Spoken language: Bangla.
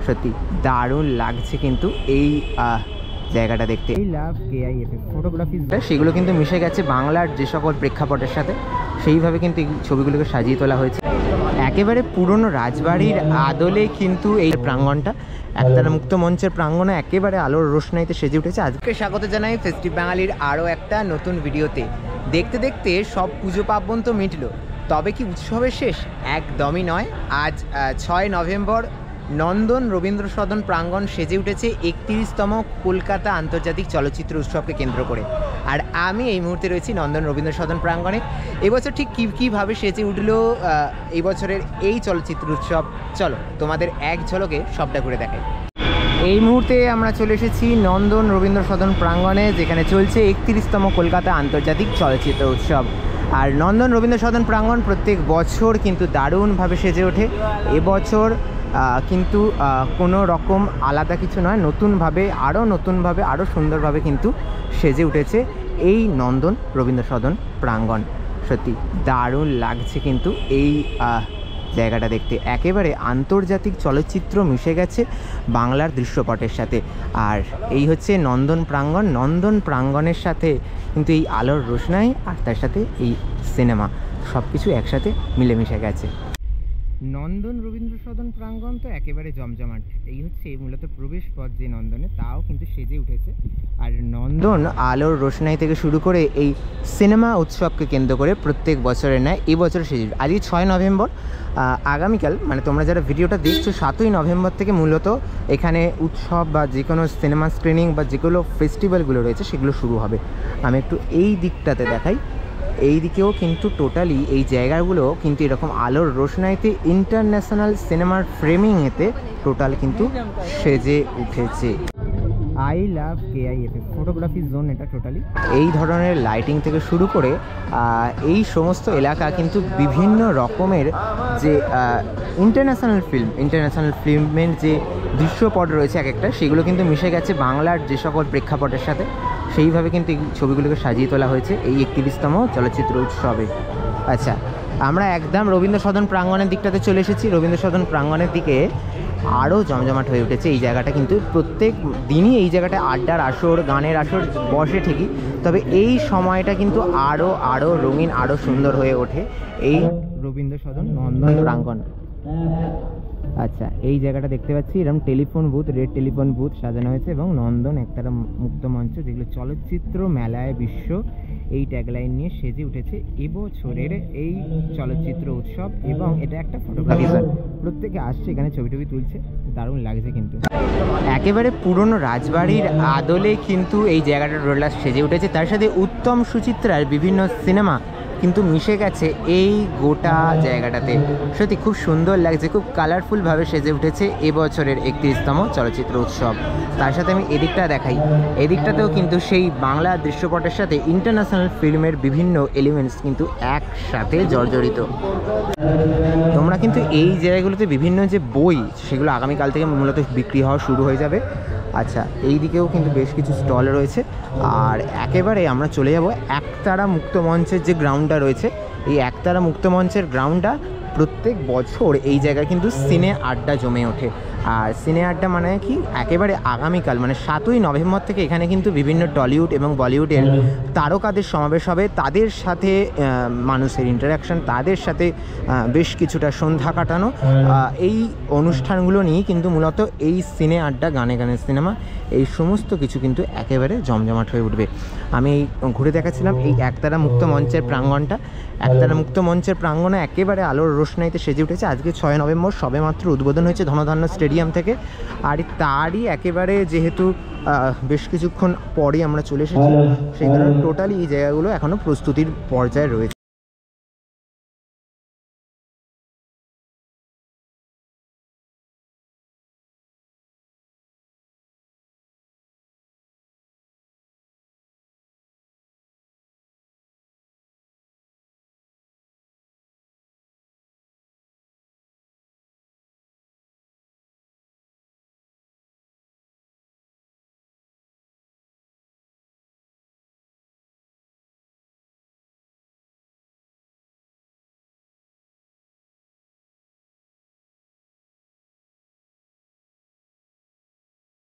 সত্যি দারুণ লাগছে কিন্তু এই জায়গাটা দেখতে। এই লাভ কেআইএফএফ ফটোগ্রাফি সেগুলো কিন্তু মিশে গেছে বাংলার যে সকল প্রেক্ষাপটের সাথে, সেইভাবে কিন্তু এই ছবিগুলোকে সাজিয়ে তোলা হয়েছে। একেবারে পুরনো রাজবাড়ির আদলে কিন্তু এই প্রাঙ্গণটা, একতারা মুক্ত মঞ্চের প্রাঙ্গণে একেবারে আলোর রোশনাইতে সেজে উঠেছে। আজকে স্বাগত জানাই ফেস্টিভ বাঙালির আরও একটা নতুন ভিডিওতে। দেখতে দেখতে সব পুজো পার্বণ তো মিটলো, তবে কি উৎসবের শেষ? একদমই নয়। আজ 6 নভেম্বর নন্দন রবীন্দ্র সদন প্রাঙ্গণ সেজে উঠেছে 31তম কলকাতা আন্তর্জাতিক চলচ্চিত্র উৎসবকে কেন্দ্র করে। আর আমি এই মুহূর্তে রয়েছি নন্দন রবীন্দ্র সদন প্রাঙ্গণে। এবছর ঠিক কীভাবে সেজে উঠলো এই বছরের এই চলচ্চিত্র উৎসব, চলো তোমাদের এক ঝলকে সবটা ঘুরে দেখাই। এই মুহূর্তে আমরা চলে এসেছি নন্দন রবীন্দ্র সদন প্রাঙ্গণে, যেখানে চলছে 31তম কলকাতা আন্তর্জাতিক চলচ্চিত্র উৎসব। আর নন্দন রবীন্দ্র সদন প্রাঙ্গণ প্রত্যেক বছর কিন্তু দারুণভাবে সেজে ওঠে। এবছর কিন্তু কোনো রকম আলাদা কিছু নয়, নতুনভাবে আরও সুন্দরভাবে কিন্তু সেজে উঠেছে এই নন্দন রবীন্দ্র সদন প্রাঙ্গণ। সত্যি দারুণ লাগছে কিন্তু এই জায়গাটা দেখতে। একেবারে আন্তর্জাতিক চলচ্চিত্র মিশে গেছে বাংলার দৃশ্যপটের সাথে। আর এই হচ্ছে নন্দন প্রাঙ্গণ। নন্দন প্রাঙ্গণের সাথে কিন্তু এই আলোর রোশনাই আর তার সাথে এই সিনেমা সব কিছু একসাথে মিলেমিশে গেছে। নন্দন রবীন্দ্র সদন প্রাঙ্গণ তো একেবারে জমজমাট। এই হচ্ছে মূলত প্রবেশ পথ যে নন্দনে, তাও কিন্তু সেজে উঠেছে। আর নন্দন আলোর রোশনাই থেকে শুরু করে এই সিনেমা উৎসবকে কেন্দ্র করে প্রত্যেক বছরের ন্যায় এবছর সেজে। আজকে 6 নভেম্বর, আগামীকাল মানে তোমরা যারা ভিডিওটা দেখছো 7ই নভেম্বর থেকে মূলত এখানে উৎসব বা যে কোনো সিনেমা স্ক্রিনিং বা যেগুলো ফেস্টিভ্যালগুলো রয়েছে সেগুলো শুরু হবে। আমি একটু এই দিকটাতে দেখাই। এই দিকেও কিন্তু টোটালি এই জায়গাগুলো কিন্তু এরকম আলোর রোশনাইতে ইন্টারন্যাশনাল সিনেমার ফ্রেমিংয়েতে টোটাল কিন্তু সেজে উঠেছে। আই লাভ কেআইএফএফ ফটোগ্রাফি জোন এটা টোটালি। এই ধরনের লাইটিং থেকে শুরু করে এই সমস্ত এলাকা কিন্তু বিভিন্ন রকমের যে ইন্টারন্যাশনাল ফিল্মের যে দৃশ্যপট রয়েছে এক একটা, সেগুলো কিন্তু মিশে গেছে বাংলার যে সকল প্রেক্ষাপটের সাথে, সেইভাবে কিন্তু এই ছবিগুলোকে সাজিয়ে তোলা হয়েছে এই 31তম চলচ্চিত্র উৎসবে। আচ্ছা, আমরা একদম রবীন্দ্র সদন প্রাঙ্গণের দিকটাতে চলে এসেছি। রবীন্দ্র সদন প্রাঙ্গণের দিকে আরও জমজমাট হয়ে উঠেছে এই জায়গাটা। কিন্তু প্রত্যেক দিনই এই জায়গাটা আড্ডার আসর, গানের আসর বসে ঠিকই, তবে এই সময়টা কিন্তু আরও রঙিন, আরও সুন্দর হয়ে ওঠে এই রবীন্দ্র সদন নন্দন প্রাঙ্গণ। আচ্ছা, এই জায়গাটা দেখতে পাচ্ছি এরকম telephone booth, red telephone booth সাজানো হয়েছে এবং নন্দন একতারা মুক্ত মঞ্চ, যেগুলো চলচ্চিত্র মেলায় বিশ্ব, এই ট্যাগলাইন নিয়ে সেজে উঠেছে এবছরের এই চলচ্চিত্র উৎসব। এবং এটা একটা ফটোগ্রাফি জোন, প্রত্যেকে আসছে এখানে ছবি তুলছে, দারুণ লাগছে কিন্তু। একেবারে পুরনো রাজবাড়ির আদলে কিন্তু এই জায়গাটা রোলার সেজে উঠেছে। তার সাথে উত্তম সুচিত্রার বিভিন্ন সিনেমা কিন্তু মিশে গেছে এই গোটা জায়গাটাতে। সত্যি খুব সুন্দর লাগছে, খুব কালারফুলভাবে সেজে উঠেছে এবছরের 31তম চলচ্চিত্র উৎসব। তার সাথে আমি এদিকটা দেখাই, এদিকটাতেও কিন্তু সেই বাংলা দৃশ্যপটের সাথে ইন্টারন্যাশনাল ফিল্মের বিভিন্ন এলিমেন্টস কিন্তু একসাথে জর্জরিত। তোমরা কিন্তু এই জায়গাগুলোতে বিভিন্ন যে বই, সেগুলো আগামীকাল থেকে মূলত বিক্রি হওয়া শুরু হয়ে যাবে। আচ্ছা, এই দিকেও কিন্তু বেশ কিছু স্টল রয়েছে। আর একেবারে আমরা চলে যাব একতারা মুক্ত মঞ্চের যে গ্রাউন্ডটা রয়েছে। এই একতারা মুক্ত মঞ্চের গ্রাউন্ডটা প্রত্যেক বছর এই জায়গায় কিন্তু সিনে আড্ডা জমে ওঠে। আর সিনে আড্ডা মানে কি, একেবারে আগামীকাল মানে 7ই নভেম্বর থেকে এখানে কিন্তু বিভিন্ন টলিউড এবং বলিউডের তারকাদের সমাবেশ হবে। তাদের সাথে মানুষের ইন্টারাকশান, তাদের সাথে বেশ কিছুটা সন্ধ্যা কাটানো, এই অনুষ্ঠানগুলো নিয়েই কিন্তু মূলত এই সিনে আড্ডা, গানে গানে সিনেমা, এই সমস্ত কিছু কিন্তু একেবারে জমজমাট হয়ে উঠবে। আমি ঘুরে দেখাচ্ছিলাম এই একতারা মুক্ত মঞ্চের প্রাঙ্গণটা। একতারা মুক্ত মঞ্চের প্রাঙ্গণে একেবারে আলোর রোশনাইতে সেজে উঠেছে। আজকে 6 নভেম্বর সবেমাত্র উদ্বোধন হয়েছে ধনধান্য স্টেডিয়াম থেকে। আর তারই একেবারে যেহেতু বেশ কিছুক্ষণ পরে আমরা চলে এসেছি, সেই কারণে টোটালি এই জায়গাগুলো এখনও প্রস্তুতির পর্যায়ে রয়েছে।